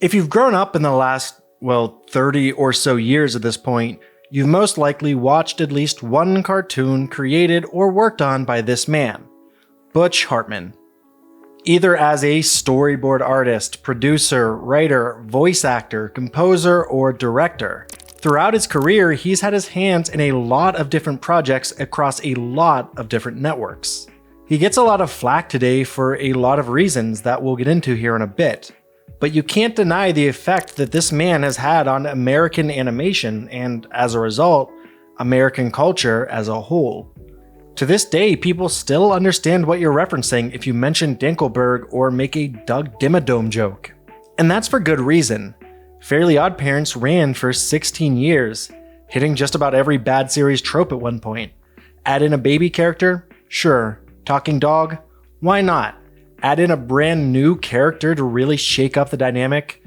If you've grown up in the last, 30 or so years at this point, you've most likely watched at least one cartoon created or worked on by this man, Butch Hartman. Either as a storyboard artist, producer, writer, voice actor, composer, or director. Throughout his career, he's had his hands in a lot of different projects across a lot of different networks. He gets a lot of flack today for a lot of reasons that we'll get into here in a bit. But you can't deny the effect that this man has had on American animation and, as a result, American culture as a whole. To this day, people still understand what you're referencing if you mention Dinkelberg or make a Doug Dimmadome joke. And that's for good reason. Fairly Odd Parents ran for 16 years, hitting just about every bad series trope at one point. Add in a baby character? Sure. Talking dog? Why not? Add in a brand new character to really shake up the dynamic?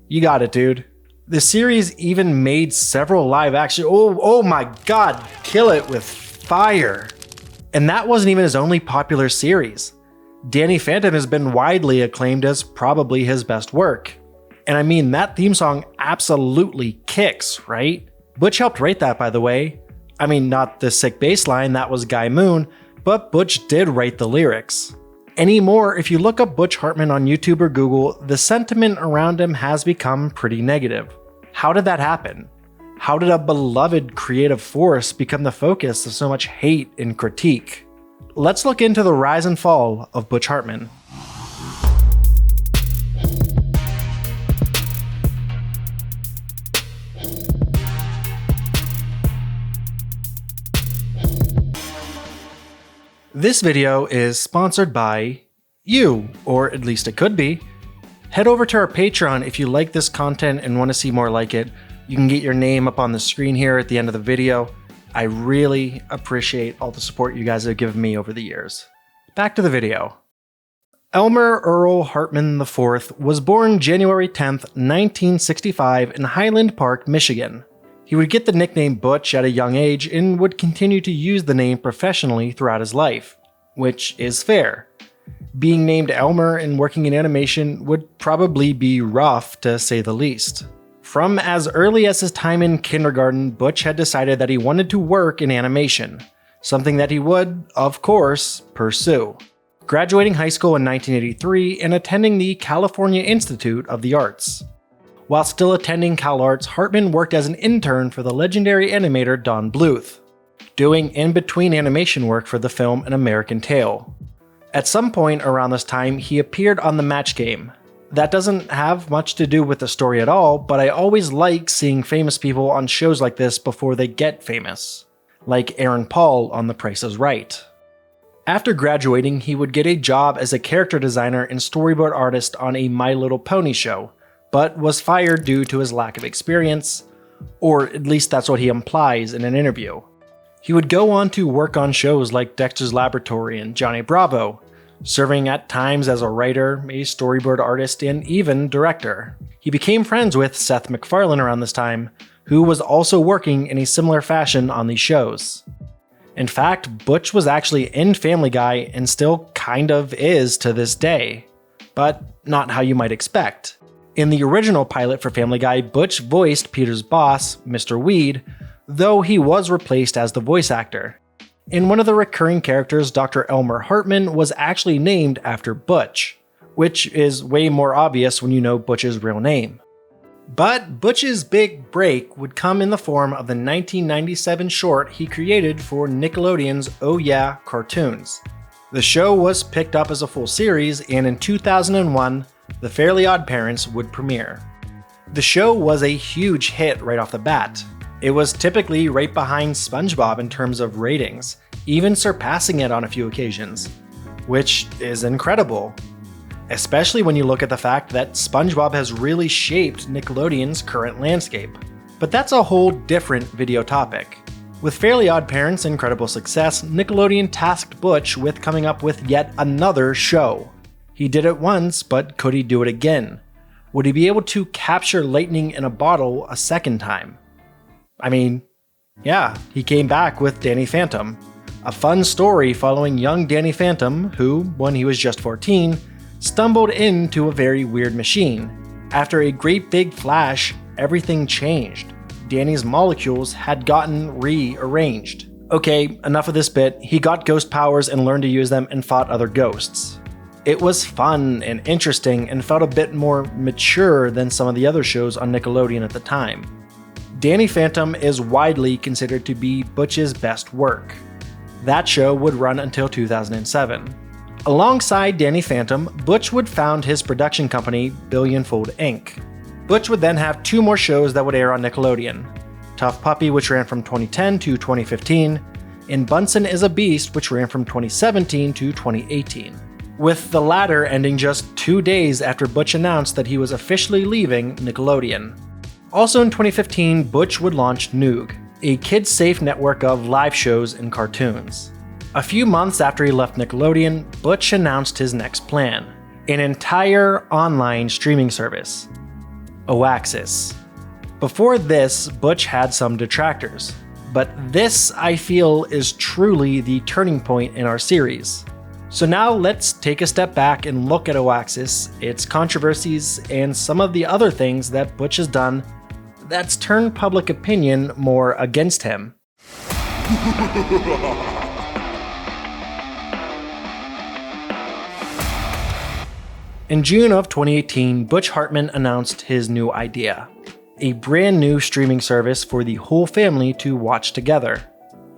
You got it, dude. The series even made several live action— oh my god, kill it with fire. And that wasn't even his only popular series. Danny Phantom has been widely acclaimed as probably his best work. And I mean, that theme song absolutely kicks, right? Butch helped write that, by the way. I mean, not the sick bass line, that was Guy Moon, but Butch did write the lyrics. Anymore, if you look up Butch Hartman on YouTube or Google, the sentiment around him has become pretty negative. How did that happen? How did a beloved creative force become the focus of so much hate and critique? Let's look into the rise and fall of Butch Hartman. This video is sponsored by you, or at least it could be. Head over to our Patreon if you like this content and want to see more like it. You can get your name up on the screen here at the end of the video. I really appreciate all the support you guys have given me over the years. Back to the video. Elmer Earl Hartman IV was born January 10th, 1965 in Highland Park, Michigan. He would get the nickname Butch at a young age and would continue to use the name professionally throughout his life, which is fair. Being named Elmer and working in animation would probably be rough, to say the least. From as early as his time in kindergarten, Butch had decided that he wanted to work in animation, something that he would, of course, pursue. Graduating high school in 1983 and attending the California Institute of the Arts. While still attending Cal Arts, Hartman worked as an intern for the legendary animator Don Bluth, doing in-between animation work for the film An American Tail. At some point around this time, he appeared on The Match Game. That doesn't have much to do with the story at all, but I always like seeing famous people on shows like this before they get famous, like Aaron Paul on The Price is Right. After graduating, he would get a job as a character designer and storyboard artist on a My Little Pony show, but was fired due to his lack of experience, or at least that's what he implies in an interview. He would go on to work on shows like Dexter's Laboratory and Johnny Bravo, serving at times as a writer, a storyboard artist, and even director. He became friends with Seth MacFarlane around this time, who was also working in a similar fashion on these shows. In fact, Butch was actually in Family Guy and still kind of is to this day, but not how you might expect. In the original pilot for Family Guy, Butch voiced Peter's boss, Mr. Weed, though he was replaced as the voice actor. In one of the recurring characters, Dr. Elmer Hartman was actually named after Butch, which is way more obvious when you know Butch's real name. But Butch's big break would come in the form of the 1997 short he created for Nickelodeon's Oh Yeah cartoons. The show was picked up as a full series, and in 2001, The Fairly Odd Parents would premiere. The show was a huge hit right off the bat. It was typically right behind SpongeBob in terms of ratings, even surpassing it on a few occasions, which is incredible, especially when you look at the fact that SpongeBob has really shaped Nickelodeon's current landscape. But that's a whole different video topic. With Fairly Odd Parents' incredible success, Nickelodeon tasked Butch with coming up with yet another show. He did it once, but could he do it again? Would he be able to capture lightning in a bottle a second time? I mean, yeah, he came back with Danny Phantom. A fun story following young Danny Phantom, who, when he was just 14, stumbled into a very weird machine, After a great big flash, everything changed. Danny's molecules had gotten rearranged. Okay, enough of this bit. He got ghost powers and learned to use them and fought other ghosts. It was fun and interesting and felt a bit more mature than some of the other shows on Nickelodeon at the time. Danny Phantom is widely considered to be Butch's best work. That show would run until 2007. Alongside Danny Phantom, Butch would found his production company, Billionfold Inc. Butch would then have 2 more shows that would air on Nickelodeon. Tough Puppy, which ran from 2010 to 2015, and Bunsen is a Beast, which ran from 2017 to 2018. With the latter ending just 2 days after Butch announced that he was officially leaving Nickelodeon. Also in 2015, Butch would launch Noog, a kids-safe network of live shows and cartoons. A few months after he left Nickelodeon, Butch announced his next plan, an entire online streaming service, Oaxis. Before this, Butch had some detractors, but this, I feel, is truly the turning point in our series. So now let's take a step back and look at Oaxis, its controversies, and some of the other things that Butch has done that's turned public opinion more against him. In June of 2018, Butch Hartman announced his new idea, a brand new streaming service for the whole family to watch together.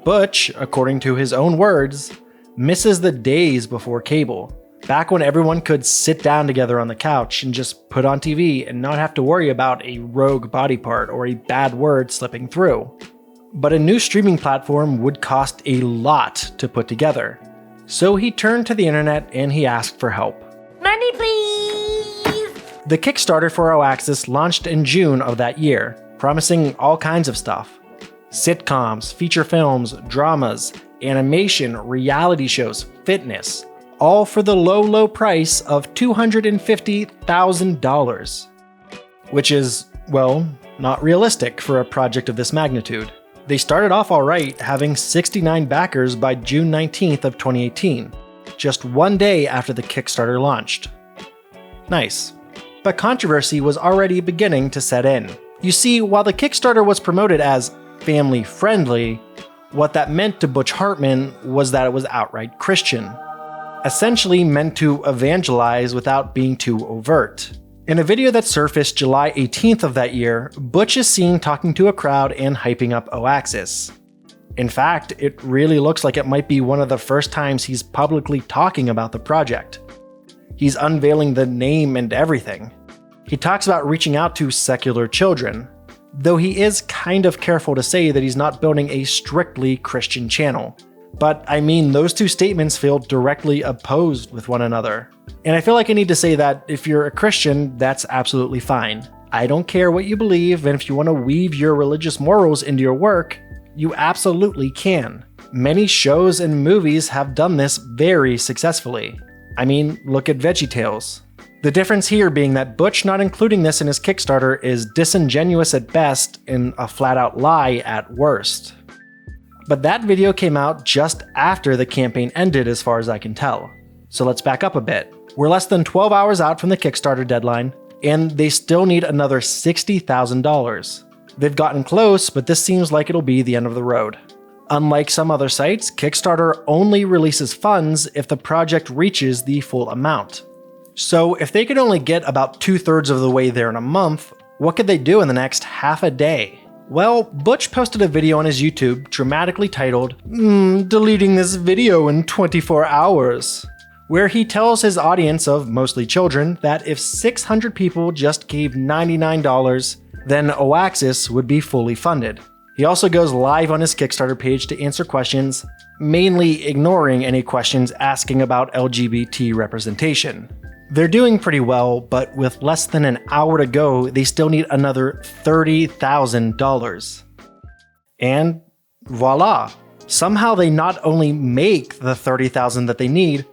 Butch, according to his own words, misses the days before cable, back when everyone could sit down together on the couch and just put on TV and not have to worry about a rogue body part or a bad word slipping through. But a new streaming platform would cost a lot to put together. So he turned to the internet and he asked for help. Money, please! The Kickstarter for Oaxis launched in June of that year, promising all kinds of stuff. Sitcoms, feature films, dramas, animation, reality shows, fitness, all for the low price of $250,000. Which is, well, not realistic for a project of this magnitude. They started off alright, having 69 backers by June 19th of 2018, just 1 day after the Kickstarter launched. Nice. But controversy was already beginning to set in. You see, while the Kickstarter was promoted as family-friendly, what that meant to Butch Hartman was that it was outright Christian. Essentially meant to evangelize without being too overt. In a video that surfaced July 18th of that year, Butch is seen talking to a crowd and hyping up Oaxis. In fact, it really looks like it might be one of the first times he's publicly talking about the project. He's unveiling the name and everything. He talks about reaching out to secular children, though he is kind of careful to say that he's not building a strictly Christian channel. But I mean, those two statements feel directly opposed with one another. And I feel like I need to say that if you're a Christian, that's absolutely fine. I don't care what you believe, and if you want to weave your religious morals into your work, you absolutely can. Many shows and movies have done this very successfully. I mean, look at VeggieTales. The difference here being that Butch not including this in his Kickstarter is disingenuous at best and a flat-out lie at worst. But that video came out just after the campaign ended as far as I can tell. So let's back up a bit. We're less than 12 hours out from the Kickstarter deadline, and they still need another $60,000. They've gotten close, but this seems like it'll be the end of the road. Unlike some other sites, Kickstarter only releases funds if the project reaches the full amount. So if they could only get about 2/3 of the way there in a month, what could they do in the next half a day? Well, Butch posted a video on his YouTube dramatically titled, "Deleting this video in 24 hours," where he tells his audience of mostly children that if 600 people just gave $99, then Oaxis would be fully funded. He also goes live on his Kickstarter page to answer questions, mainly ignoring any questions asking about LGBT representation. They're doing pretty well, but with less than an hour to go, they still need another $30,000. And voila! Somehow they not only make the $30,000 that they need,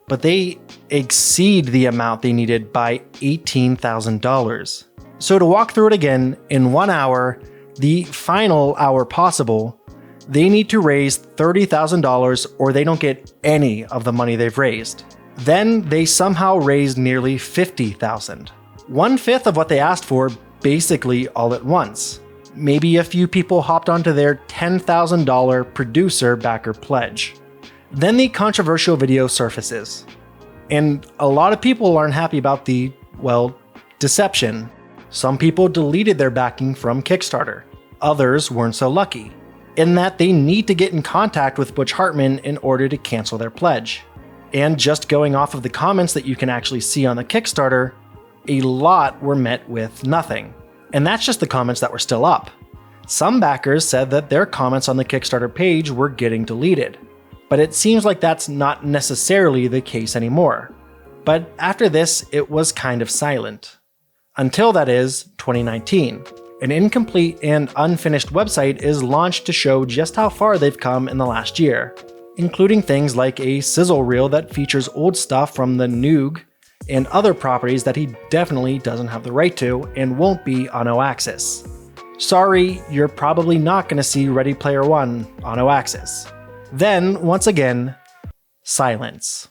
but they exceed the amount they needed by $18,000. So to walk through it again, in 1 hour, the final hour possible, they need to raise $30,000 or they don't get any of the money they've raised. Then they somehow raised nearly $50,000. 1/5 of what they asked for basically all at once. Maybe a few people hopped onto their $10,000 producer backer pledge. Then the controversial video surfaces. And a lot of people aren't happy about the, well, deception. Some people deleted their backing from Kickstarter. Others weren't so lucky, in that they need to get in contact with Butch Hartman in order to cancel their pledge. And just going off of the comments that you can actually see on the Kickstarter, a lot were met with nothing. And that's just the comments that were still up. Some backers said that their comments on the Kickstarter page were getting deleted, but it seems like that's not necessarily the case anymore. But after this, it was kind of silent. Until, that is, 2019. An incomplete and unfinished website is launched to show just how far they've come in the last year, including things like a sizzle reel that features old stuff from the Noog and other properties that he definitely doesn't have the right to and won't be on Oaxis. Sorry, you're probably not going to see Ready Player One on Oaxis. Then, once again, silence.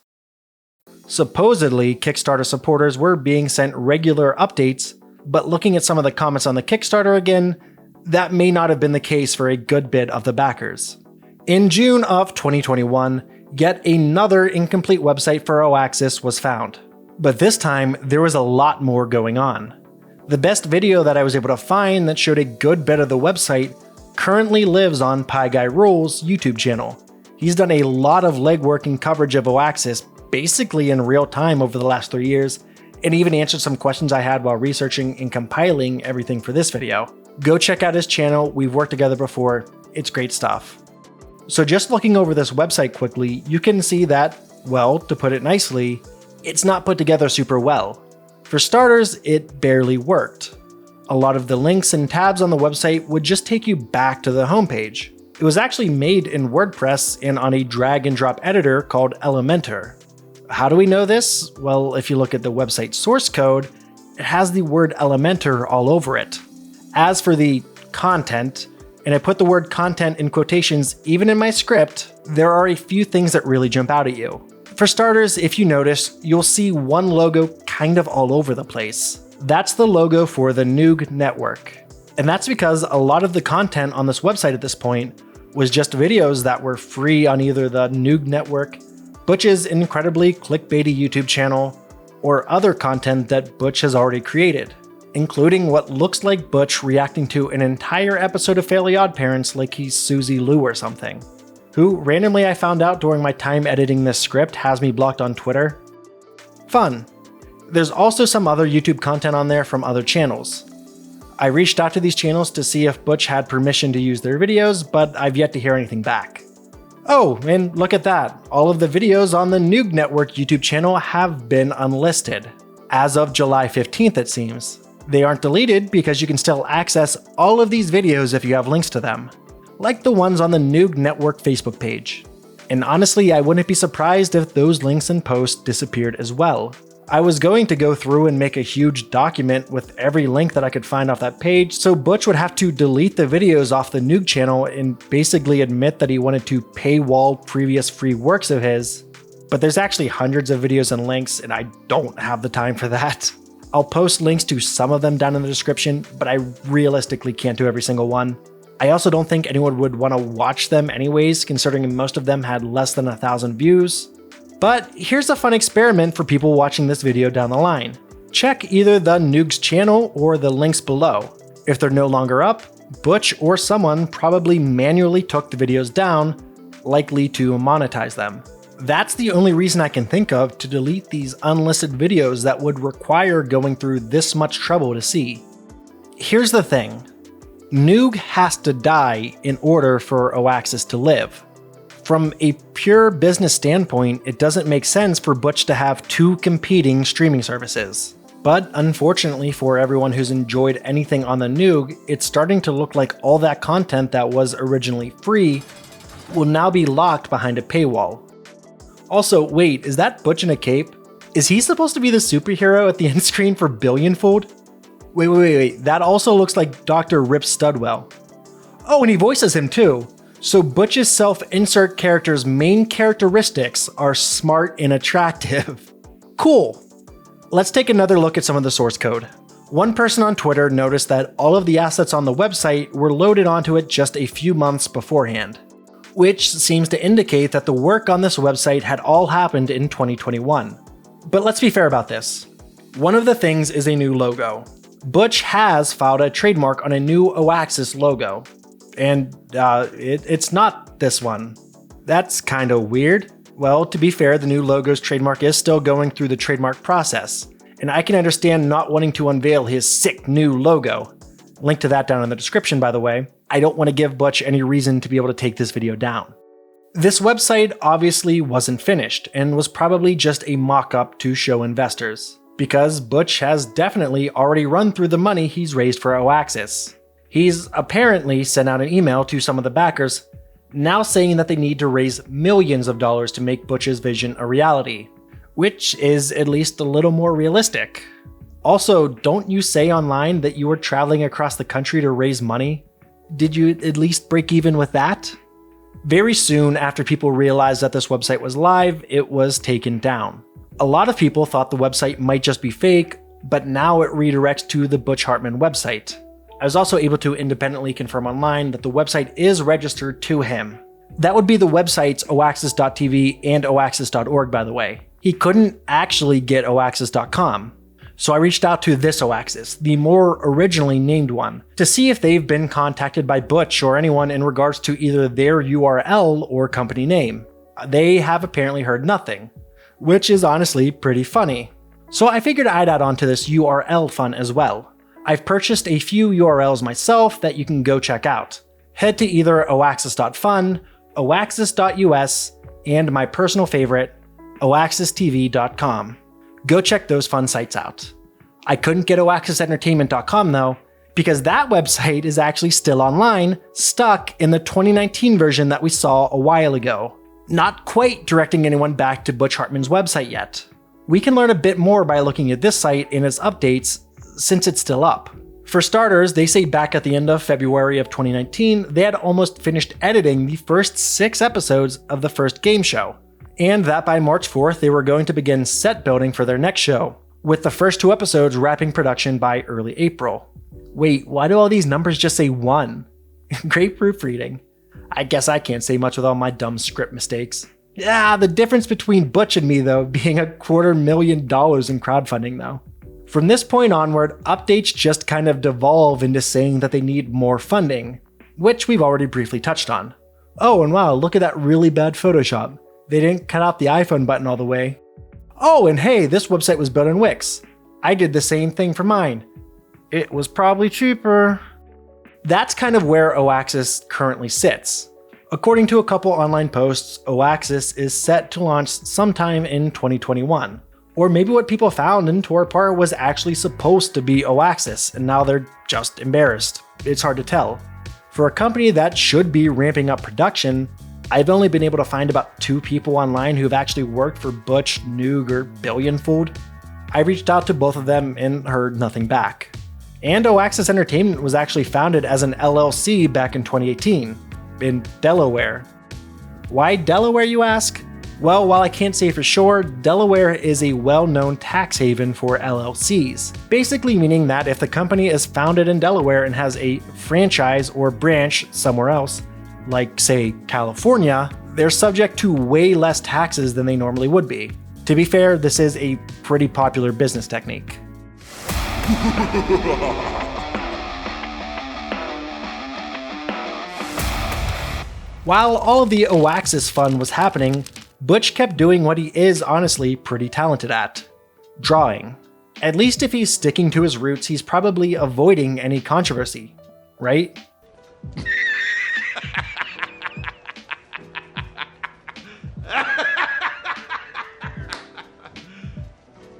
Supposedly, Kickstarter supporters were being sent regular updates, but looking at some of the comments on the Kickstarter again, that may not have been the case for a good bit of the backers. In June of 2021, yet another incomplete website for Oaxis was found. But this time, there was a lot more going on. The best video that I was able to find that showed a good bit of the website currently lives on Pie Guy Rules' YouTube channel. He's done a lot of legwork and coverage of Oaxis basically in real time over the last 3 years, and even answered some questions I had while researching and compiling everything for this video. Go check out his channel, we've worked together before, it's great stuff. So just looking over this website quickly, you can see that, well, to put it nicely, it's not put together super well. For starters, it barely worked. A lot of the links and tabs on the website would just take you back to the homepage. It was actually made in WordPress and on a drag and drop editor called Elementor. How do we know this? Well, if you look at the website source code, it has the word Elementor all over it. As for the content, and I put the word content in quotations even in my script, there are a few things that really jump out at you. For starters, if you notice, you'll see one logo kind of all over the place. That's the logo for the Noog network. And that's because a lot of the content on this website at this point was just videos that were free on either the Noog network, Butch's incredibly clickbaity YouTube channel, or other content that Butch has already created, including what looks like Butch reacting to an entire episode of Fairly OddParents like he's Susie Lou or something, who randomly I found out during my time editing this script has me blocked on Twitter. Fun. There's also some other YouTube content on there from other channels. I reached out to these channels to see if Butch had permission to use their videos, but I've yet to hear anything back. Oh, and look at that. All of the videos on the Noog Network YouTube channel have been unlisted. As of July 15th, it seems. They aren't deleted because you can still access all of these videos if you have links to them, like the ones on the Noog Network Facebook page. And honestly, I wouldn't be surprised if those links and posts disappeared as well. I was going to go through and make a huge document with every link that I could find off that page, so Butch would have to delete the videos off the Noog channel and basically admit that he wanted to paywall previous free works of his. But there's actually hundreds of videos and links, and I don't have the time for that. I'll post links to some of them down in the description, but I realistically can't do every single one. I also don't think anyone would want to watch them anyways, considering most of them had less than 1,000 views. But here's a fun experiment for people watching this video down the line. Check either the Noog's channel or the links below. If they're no longer up, Butch or someone probably manually took the videos down, likely to monetize them. That's the only reason I can think of to delete these unlisted videos that would require going through this much trouble to see. Here's the thing. Noog has to die in order for Oaxis to live. From a pure business standpoint, it doesn't make sense for Butch to have two competing streaming services. But unfortunately for everyone who's enjoyed anything on the Noog, it's starting to look like all that content that was originally free will now be locked behind a paywall. Also, wait, is that Butch in a cape? Is he supposed to be the superhero at the end screen for Billionfold? Wait, that also looks like Dr. Rip Studwell. Oh, and he voices him too. So Butch's self-insert character's main characteristics are smart and attractive. Cool. Let's take another look at some of the source code. One person on Twitter noticed that all of the assets on the website were loaded onto it just a few months beforehand, which seems to indicate that the work on this website had all happened in 2021. But let's be fair about this. One of the things is a new logo. Butch has filed a trademark on a new Oaxis logo, and it's not this one. That's kinda weird. Well, to be fair, the new logo's trademark is still going through the trademark process, and I can understand not wanting to unveil his sick new logo. Link to that down in the description, by the way. I don't want to give Butch any reason to be able to take this video down. This website obviously wasn't finished, and was probably just a mock-up to show investors, because Butch has definitely already run through the money he's raised for Oaxis. He's apparently sent out an email to some of the backers, now saying that they need to raise millions of dollars to make Butch's vision a reality, which is at least a little more realistic. Also, don't you say online that you were traveling across the country to raise money? Did you at least break even with that? Very soon after people realized that this website was live, it was taken down. A lot of people thought the website might just be fake, but now it redirects to the Butch Hartman website. I was also able to independently confirm online that the website is registered to him. That would be the websites Oaxis.tv and Oaxis.org, by the way. He couldn't actually get Oaxis.com. So I reached out to this Oaxis, the more originally named one, to see if they've been contacted by Butch or anyone in regards to either their URL or company name. They have apparently heard nothing, which is honestly pretty funny. So I figured I'd add on to this URL fun as well. I've purchased a few URLs myself that you can go check out. Head to either oaxis.fun, oaxis.us, and my personal favorite, oaxistv.com. Go check those fun sites out. I couldn't get oaxisentertainment.com though, because that website is actually still online, stuck in the 2019 version that we saw a while ago. Not quite directing anyone back to Butch Hartman's website yet. We can learn a bit more by looking at this site and its updates, since it's still up. For starters, they say back at the end of February of 2019, they had almost finished editing the first 6 episodes of the first game show, and that by March 4th they were going to begin set building for their next show, with the first 2 episodes wrapping production by early April. Wait, why do all these numbers just say 1? Great proofreading. I guess I can't say much with all my dumb script mistakes. Yeah, the difference between Butch and me though being $250,000 in crowdfunding though. From this point onward, updates just kind of devolve into saying that they need more funding, which we've already briefly touched on. Oh, and wow, look at that really bad Photoshop. They didn't cut out the iPhone button all the way. Oh, and hey, this website was built in Wix. I did the same thing for mine. It was probably cheaper. That's kind of where Oaxis currently sits. According to a couple online posts, Oaxis is set to launch sometime in 2021. Or maybe what people found in Torpar was actually supposed to be Oaxis, and now they're just embarrassed. It's hard to tell. For a company that should be ramping up production, I've only been able to find about 2 people online who've actually worked for Butch, Noog, or Billionfold. I reached out to both of them and heard nothing back. And Oaxis Entertainment was actually founded as an LLC back in 2018, in Delaware. Why Delaware, you ask? Well, while I can't say for sure, Delaware is a well-known tax haven for LLCs, basically meaning that if the company is founded in Delaware and has a franchise or branch somewhere else, like say California, they're subject to way less taxes than they normally would be. To be fair, this is a pretty popular business technique. While all of the Oaxis fun was happening, Butch kept doing what he is honestly pretty talented at: drawing. At least if he's sticking to his roots, he's probably avoiding any controversy, right?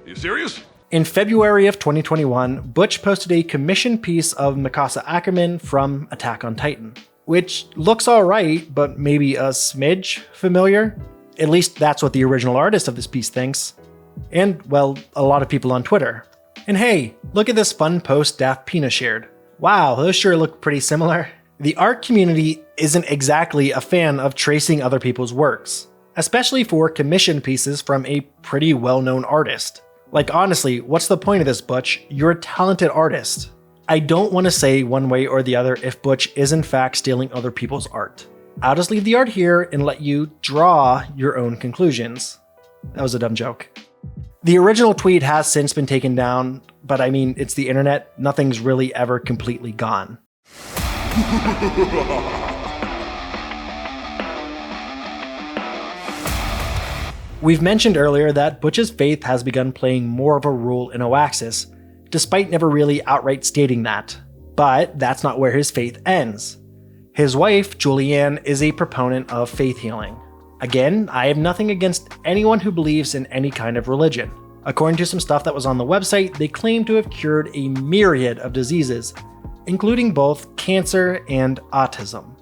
You serious? In February of 2021, Butch posted a commissioned piece of Mikasa Ackerman from Attack on Titan, which looks alright, but maybe a smidge familiar. At least that's what the original artist of this piece thinks. And, well, a lot of people on Twitter. And hey, look at this fun post Daft Pina shared. Wow, those sure look pretty similar. The art community isn't exactly a fan of tracing other people's works, especially for commissioned pieces from a pretty well-known artist. Like honestly, what's the point of this, Butch? You're a talented artist. I don't want to say one way or the other if Butch is in fact stealing other people's art. I'll just leave the art here and let you draw your own conclusions. That was a dumb joke. The original tweet has since been taken down, but I mean, it's the internet. Nothing's really ever completely gone. We've mentioned earlier that Butch's faith has begun playing more of a role in Oaxis, despite never really outright stating that. But that's not where his faith ends. His wife, Julianne, is a proponent of faith healing. Again, I have nothing against anyone who believes in any kind of religion. According to some stuff that was on the website, they claim to have cured a myriad of diseases, including both cancer and autism.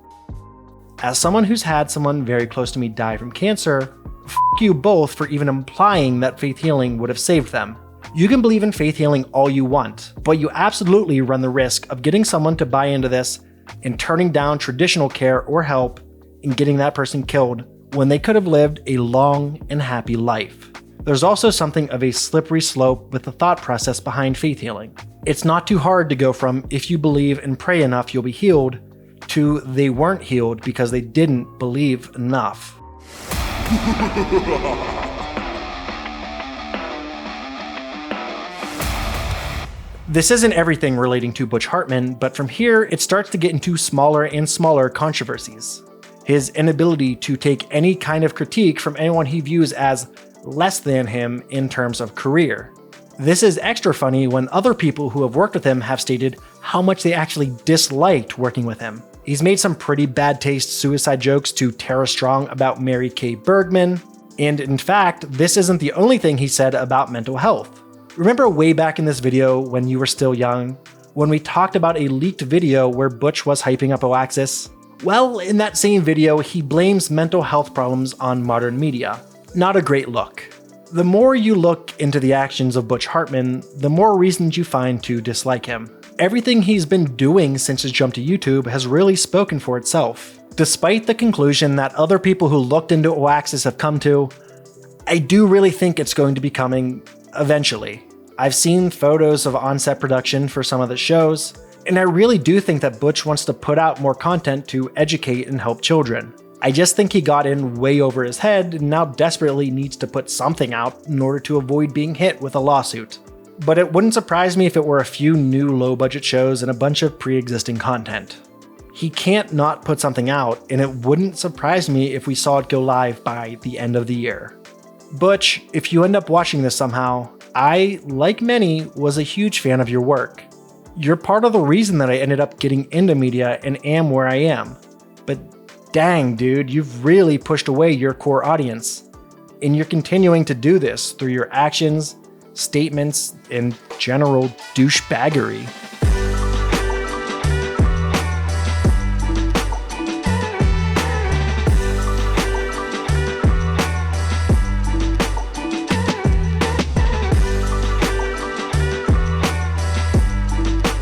As someone who's had someone very close to me die from cancer, f*** you both for even implying that faith healing would have saved them. You can believe in faith healing all you want, but you absolutely run the risk of getting someone to buy into this and turning down traditional care or help and getting that person killed when they could have lived a long and happy life. There's also something of a slippery slope with the thought process behind faith healing. It's not too hard to go from if you believe and pray enough you'll be healed to they weren't healed because they didn't believe enough. This isn't everything relating to Butch Hartman, but from here it starts to get into smaller and smaller controversies. His inability to take any kind of critique from anyone he views as less than him in terms of career. This is extra funny when other people who have worked with him have stated how much they actually disliked working with him. He's made some pretty bad taste suicide jokes to Tara Strong about Mary Kay Bergman, and in fact, this isn't the only thing he said about mental health. Remember way back in this video when you were still young, when we talked about a leaked video where Butch was hyping up Oaxis? Well, in that same video, he blames mental health problems on modern media. Not a great look. The more you look into the actions of Butch Hartman, the more reasons you find to dislike him. Everything he's been doing since his jump to YouTube has really spoken for itself. Despite the conclusion that other people who looked into Oaxis have come to, I do really think it's going to be coming eventually. I've seen photos of on-set production for some of the shows, and I really do think that Butch wants to put out more content to educate and help children. I just think he got in way over his head and now desperately needs to put something out in order to avoid being hit with a lawsuit. But it wouldn't surprise me if it were a few new low-budget shows and a bunch of pre-existing content. He can't not put something out, and it wouldn't surprise me if we saw it go live by the end of the year. Butch, if you end up watching this somehow, I, like many, was a huge fan of your work. You're part of the reason that I ended up getting into media and am where I am. But dang, dude, you've really pushed away your core audience. And you're continuing to do this through your actions, statements, and general douchebaggery.